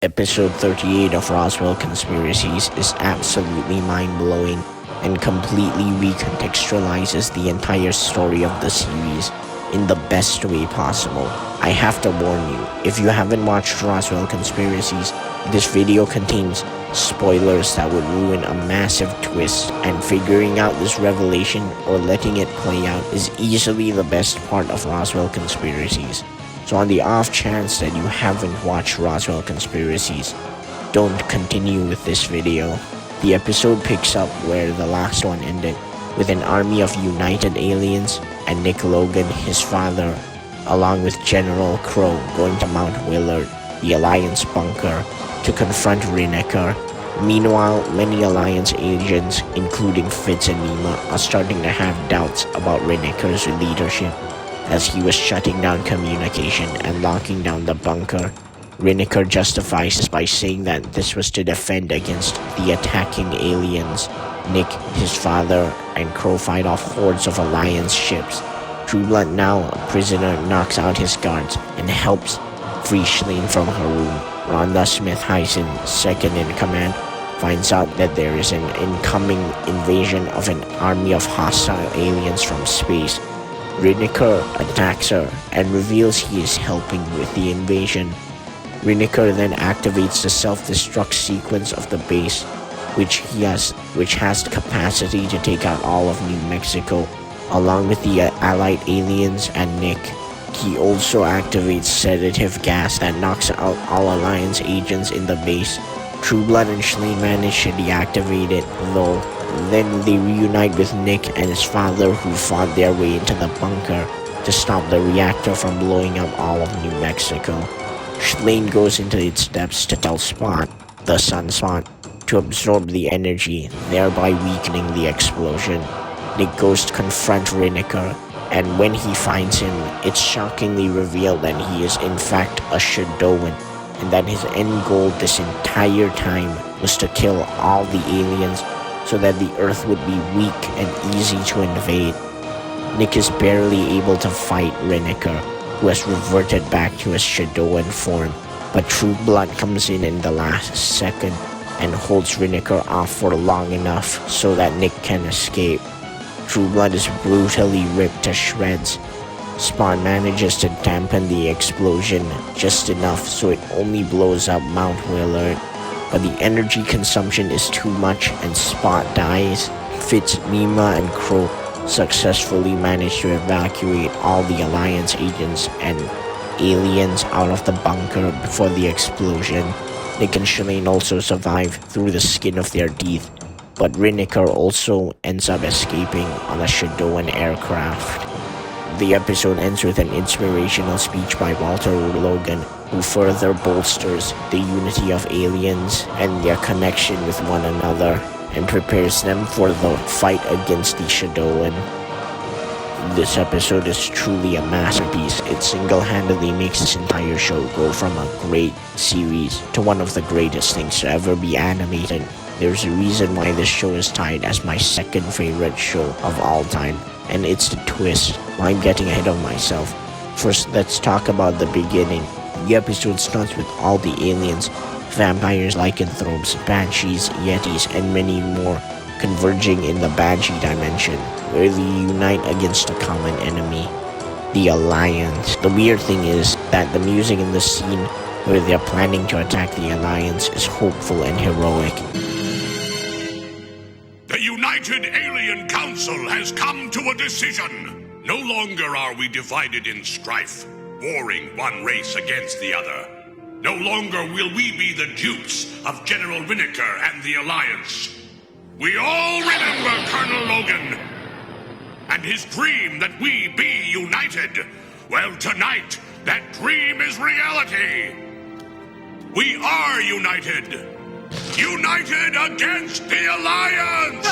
Episode 38 of Roswell Conspiracies is absolutely mind-blowing and completely recontextualizes the entire story of the series in the best way possible. I have to warn you, if you haven't watched Roswell Conspiracies, this video contains spoilers that would ruin a massive twist, and figuring out this revelation or letting it play out is easily the best part of Roswell Conspiracies. So on the off chance that you haven't watched Roswell Conspiracies, don't continue with this video. The episode picks up where the last one ended, with an army of united aliens and Nick Logan, his father, along with General Crow, going to Mount Willard, the Alliance bunker, to confront Rineker. Meanwhile, many Alliance agents, including Fitz and Nima, are starting to have doubts about Rineker's leadership, as he was shutting down communication and locking down the bunker. Rineker justifies this by saying that this was to defend against the attacking aliens. Nick, his father, and Crow fight off hordes of Alliance ships. Trueblood, now a prisoner, knocks out his guards and helps free Schlein from her room. Rhonda Smith-Hyson, second in command, finds out that there is an incoming invasion of an army of hostile aliens from space. Rineker attacks her and reveals he is helping with the invasion. Rineker then activates the self-destruct sequence of the base, which has the capacity to take out all of New Mexico, along with the allied aliens and Nick. He also activates sedative gas that knocks out all Alliance agents in the base. Trueblood and Schlein manage to deactivate it, though. Then they reunite with Nick and his father, who fought their way into the bunker to stop the reactor from blowing up all of New Mexico. Schlein goes into its depths to tell Spot, the sunspot, to absorb the energy, thereby weakening the explosion. Nick goes to confront Rineker, and when he finds him, it's shockingly revealed that he is in fact a Shadowan, and that his end goal this entire time was to kill all the aliens so that the Earth would be weak and easy to invade. Nick is barely able to fight Rineker, who has reverted back to his Shadowan form, but Trueblood comes in the last second and holds Rineker off for long enough so that Nick can escape. Trueblood is brutally ripped to shreds. Spawn manages to dampen the explosion just enough so it only blows up Mount Willard, but the energy consumption is too much and Spot dies. Fitz, Nima, and Crow successfully manage to evacuate all the Alliance agents and aliens out of the bunker before the explosion. Nick and Schlein also survive through the skin of their teeth, but Rineker also ends up escaping on a Shadowan aircraft. The episode ends with an inspirational speech by Walter Logan, who further bolsters the unity of aliens and their connection with one another, and prepares them for the fight against the Shadowan. This episode is truly a masterpiece. It single-handedly makes this entire show go from a great series to one of the greatest things to ever be animated. There's a reason why this show is tied as my second favorite show of all time, and it's the twist. I'm getting ahead of myself. First, let's talk about the beginning. The episode starts with all the aliens, vampires, lycanthropes, banshees, yetis, and many more converging in the Banshee dimension, where they unite against a common enemy, the Alliance. The weird thing is that the music in the scene where they're planning to attack the Alliance is hopeful and heroic. The United Alien Council has come to a decision. No longer are we divided in strife, warring one race against the other. No longer will we be the dupes of General Rineker and the Alliance. We all remember Colonel Logan and his dream that we be united. Well, tonight, that dream is reality. We are united. United against the Alliance!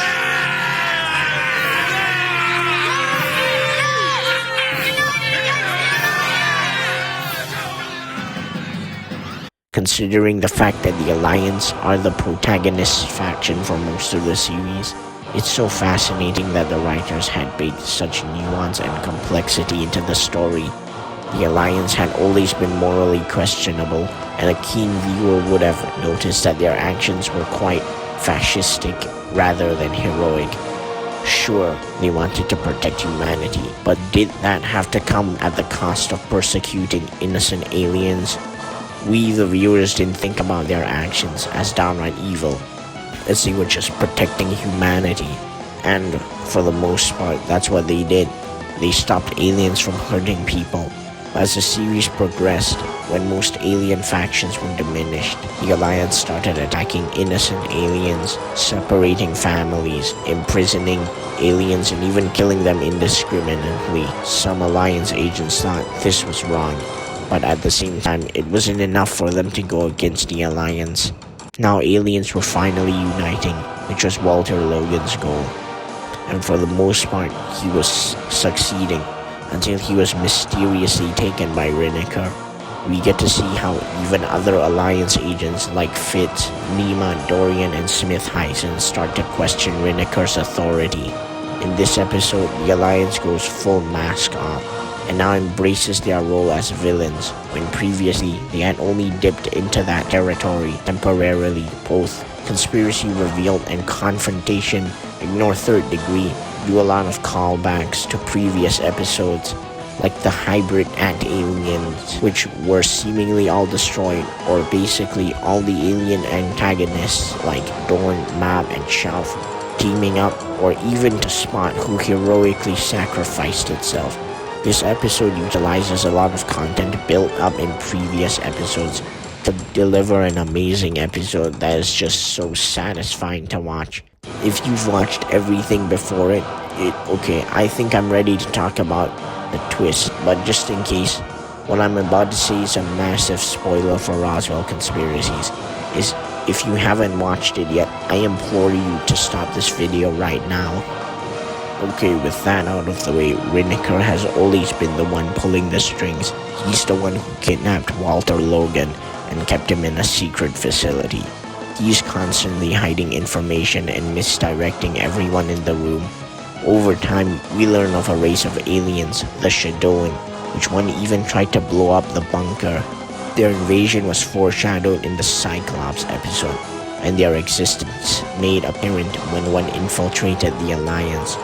Considering the fact that the Alliance are the protagonist faction for most of the series, it's so fascinating that the writers had baked such nuance and complexity into the story. The Alliance had always been morally questionable, and a keen viewer would have noticed that their actions were quite fascistic rather than heroic. Sure, they wanted to protect humanity, but did that have to come at the cost of persecuting innocent aliens? We, the viewers, didn't think about their actions as downright evil, as they were just protecting humanity. And for the most part, that's what they did. They stopped aliens from hurting people. As the series progressed, when most alien factions were diminished, the Alliance started attacking innocent aliens, separating families, imprisoning aliens, and even killing them indiscriminately. Some Alliance agents thought this was wrong, but at the same time, it wasn't enough for them to go against the Alliance. Now aliens were finally uniting, which was Walter Logan's goal. And for the most part, he was succeeding, until he was mysteriously taken by Riniker. We get to see how even other Alliance agents like Fitz, Nima, Dorian, and Smith Hyson start to question Riniker's authority. In this episode, the Alliance goes full mask off, and now embraces their role as villains, when previously they had only dipped into that territory temporarily. Both Conspiracy Revealed and Confrontation Ignore Third Degree do a lot of callbacks to previous episodes, like the hybrid ant aliens, which were seemingly all destroyed, or basically all the alien antagonists like Dorn, Mab, and Shelf teaming up, or even to Spot, who heroically sacrificed itself. This episode utilizes a lot of content built up in previous episodes to deliver an amazing episode that is just so satisfying to watch. If you've watched everything before okay, I think I'm ready to talk about the twist, but just in case, what I'm about to say is a massive spoiler for Roswell Conspiracies. If you haven't watched it yet, I implore you to stop this video right now. Okay, with that out of the way, Riniker has always been the one pulling the strings. He's the one who kidnapped Walter Logan and kept him in a secret facility. He's constantly hiding information and misdirecting everyone in the room. Over time, we learn of a race of aliens, the Shadoan, which one even tried to blow up the bunker. Their invasion was foreshadowed in the Cyclops episode, and their existence made apparent when one infiltrated the Alliance.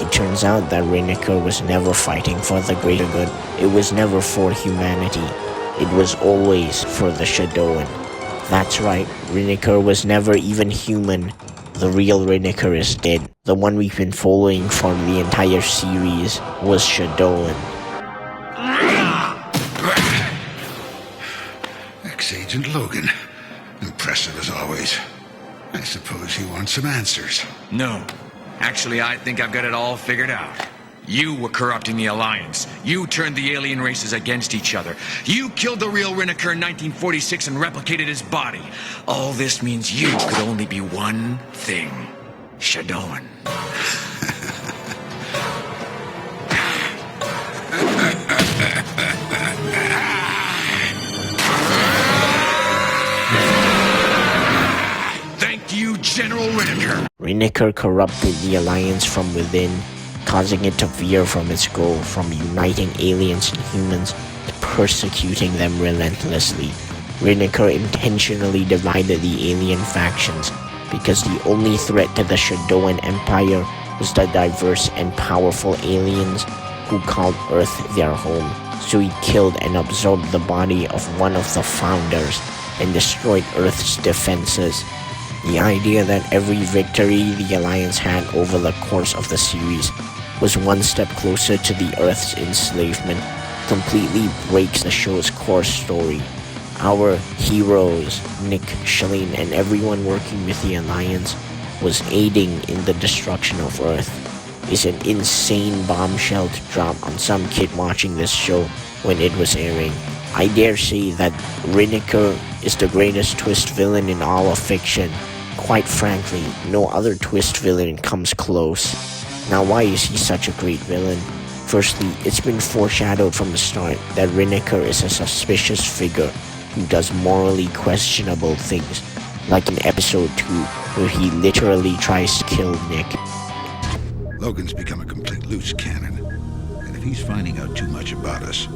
It turns out that Riniker was never fighting for the greater good. It was never for humanity. It was always for the Shadoan. That's right, Riniker was never even human. The real Riniker is dead. The one we've been following for the entire series was Shadoan. Ex-Agent Logan. Impressive as always. I suppose you want some answers. No. Actually, I think I've got it all figured out. You were corrupting the Alliance. You turned the alien races against each other. You killed the real Riniker in 1946 and replicated his body. All this means you could only be one thing. Shadoan. Thank you, General Riniker. Riniker corrupted the Alliance from within, causing it to veer from its goal, from uniting aliens and humans to persecuting them relentlessly. Riniker intentionally divided the alien factions because the only threat to the Shadoan Empire was the diverse and powerful aliens who called Earth their home. So he killed and absorbed the body of one of the founders and destroyed Earth's defenses. The idea that every victory the Alliance had over the course of the series was one step closer to the Earth's enslavement completely breaks the show's core story. Our heroes, Nick, Shalene, and everyone working with the Alliance was aiding in the destruction of Earth. It's an insane bombshell to drop on some kid watching this show when it was airing. I dare say that Riniker is the greatest twist villain in all of fiction. Quite frankly, no other twist villain comes close. Now, why is he such a great villain? Firstly, it's been foreshadowed from the start that Riniker is a suspicious figure who does morally questionable things, like in episode 2, where he literally tries to kill Nick. Logan's become a complete loose cannon, and if he's finding out too much about us,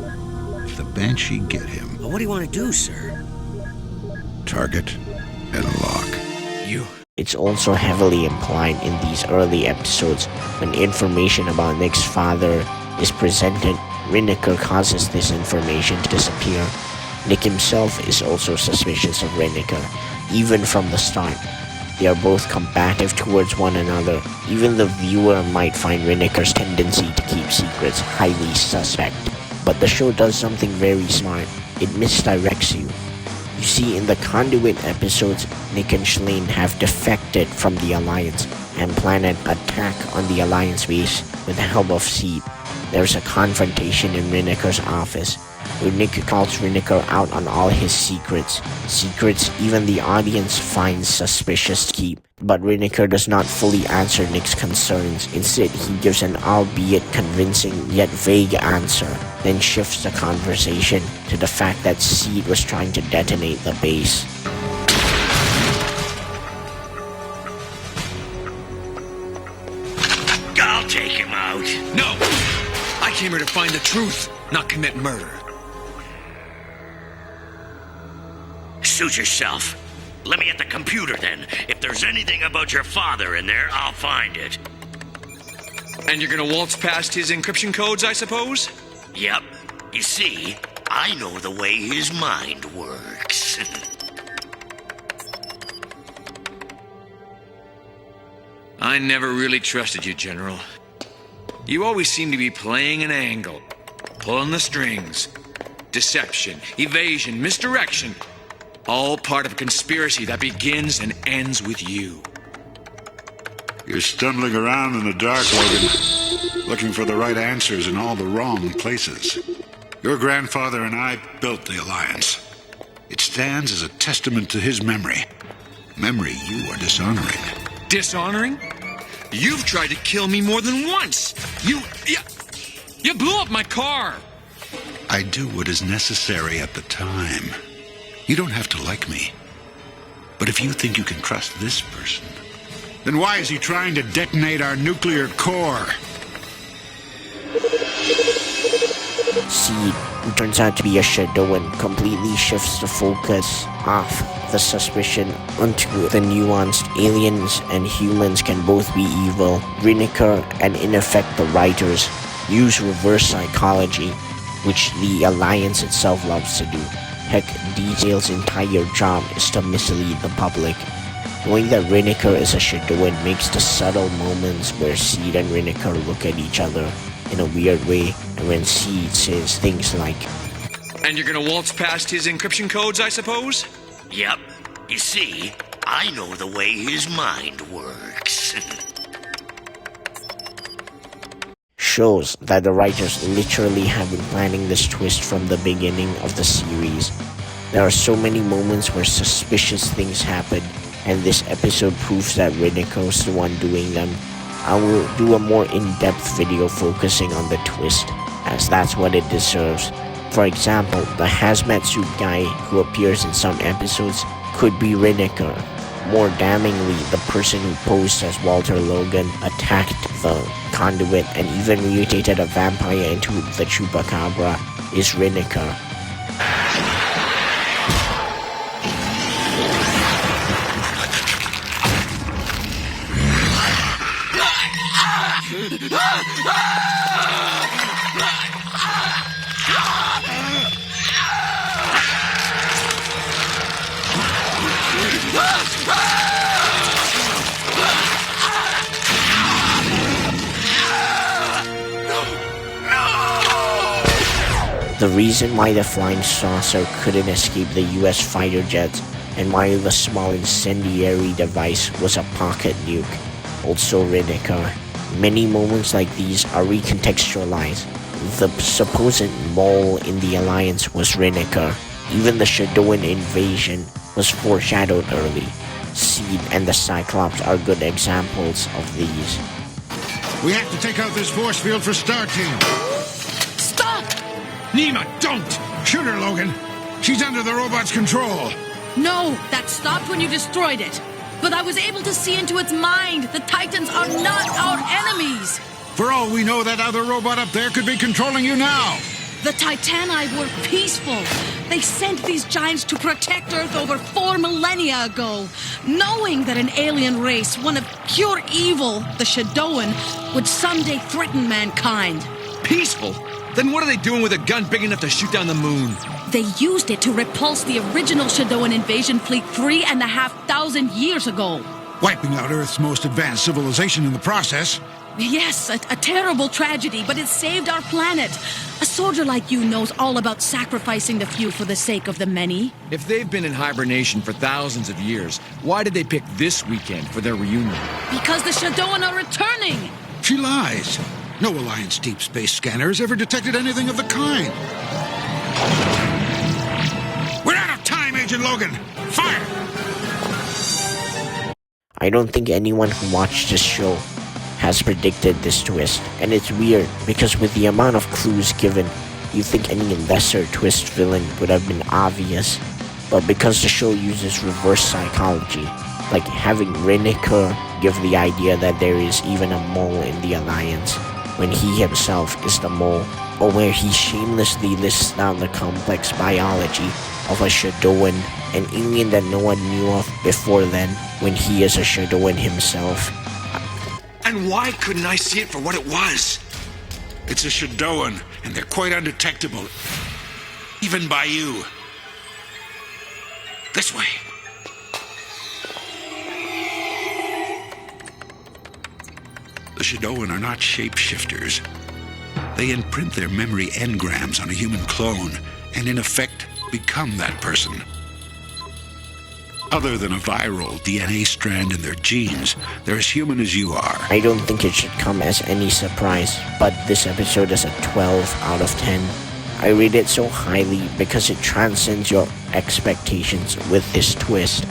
if the Banshee get him... Well, what do you want to do, sir? target and lock. You... It's also heavily implied in these early episodes when information about Nick's father is presented. Reniker causes this information to disappear. Nick himself is also suspicious of Reniker, even from the start. They are both combative towards one another. Even the viewer might find Reniker's tendency to keep secrets highly suspect. But the show does something very smart. It misdirects you. You see, in the Conduit episodes, Nick and Shalane have defected from the Alliance and plan an attack on the Alliance base with the help of Seed. There's a confrontation in Reniker's office, where Nick calls Reniker out on all his secrets. Secrets even the audience finds suspicious to keep. But Reniker does not fully answer Nick's concerns. Instead, he gives an albeit convincing yet vague answer, then shifts the conversation to the fact that Seed was trying to detonate the base. I'll take him out. No! I came here to find the truth, not commit murder. Suit yourself. Let me at the computer then. If there's anything about your father in there, I'll find it. And you're gonna waltz past his encryption codes, I suppose? Yep. You see, I know the way his mind works. I never really trusted you, General. You always seem to be playing an angle, pulling the strings. Deception, evasion, misdirection. All part of a conspiracy that begins and ends with you. You're stumbling around in the dark, Logan, looking for the right answers in all the wrong places. Your grandfather and I built the Alliance. It stands as a testament to his memory. Memory you are dishonoring. Dishonoring? You've tried to kill me more than once. You blew up my car. I do what is necessary at the time. You don't have to like me. But if you think you can trust this person, then why is he trying to detonate our nuclear core? Seed, who turns out to be a Shadowan, completely shifts the focus off the suspicion onto the nuanced aliens and humans can both be evil. Reniker and in effect the writers use reverse psychology, which the Alliance itself loves to do. Heck, DJ's entire job is to mislead the public. Knowing that Reniker is a Shadowan makes the subtle moments where Seed and Reniker look at each other in a weird way, and when Seed says things like, "And you're gonna waltz past his encryption codes, I suppose?" Yep. You see, I know the way his mind works. shows that the writers literally have been planning this twist from the beginning of the series. There are so many moments where suspicious things happen, and this episode proves that Reniker's the one doing them. I will do a more in-depth video focusing on the twist, as that's what it deserves. For example, the hazmat suit guy who appears in some episodes could be Reniker. More damningly, the person who posed as Walter Logan attacked the conduit and even mutated a vampire into the Chupacabra is Reniker. The reason why the flying saucer couldn't escape the US fighter jets and why the small incendiary device was a pocket nuke, also Reniker. Many moments like these are recontextualized. The supposed mole in the Alliance was Reniker. Even the Shadowan invasion was foreshadowed early. Seed and the Cyclops are good examples of these. We have to take out this force field for Star Team. Stop! Nima, don't! Shoot her, Logan. She's under the robot's control. No, that stopped when you destroyed it. But I was able to see into its mind. The Titans are not our enemies. For all we know, that other robot up there could be controlling you now. The Titani were peaceful. They sent these giants to protect Earth over 4 millennia ago, knowing that an alien race, one of pure evil, the Shadoan, would someday threaten mankind. Peaceful? Then what are they doing with a gun big enough to shoot down the moon? They used it to repulse the original Shadoan invasion fleet 3,500 years ago. Wiping out Earth's most advanced civilization in the process. Yes, a terrible tragedy, but it saved our planet. A soldier like you knows all about sacrificing the few for the sake of the many. If they've been in hibernation for thousands of years, why did they pick this weekend for their reunion? Because the Shadoan are returning. She lies. No Alliance deep space scanners ever detected anything of the kind. We're out of time, Agent Logan. Fire! I don't think anyone who watched this show has predicted this twist, and it's weird because with the amount of clues given, you'd think any lesser twist villain would have been obvious, but because the show uses reverse psychology, like having Reniker give the idea that there is even a mole in the Alliance when he himself is the mole, or where he shamelessly lists down the complex biology of a Shadoan, an alien that no one knew of before then, when he is a Shadoan himself. And why couldn't I see it for what it was? It's a Shadoan, and they're quite undetectable, even by you. This way. The Shadoan are not shapeshifters. They imprint their memory engrams on a human clone, and in effect, become that person. Other than a viral DNA strand in their genes, they're as human as you are. I don't think it should come as any surprise, but this episode is a 12 out of 10. I rate it so highly because it transcends your expectations with this twist.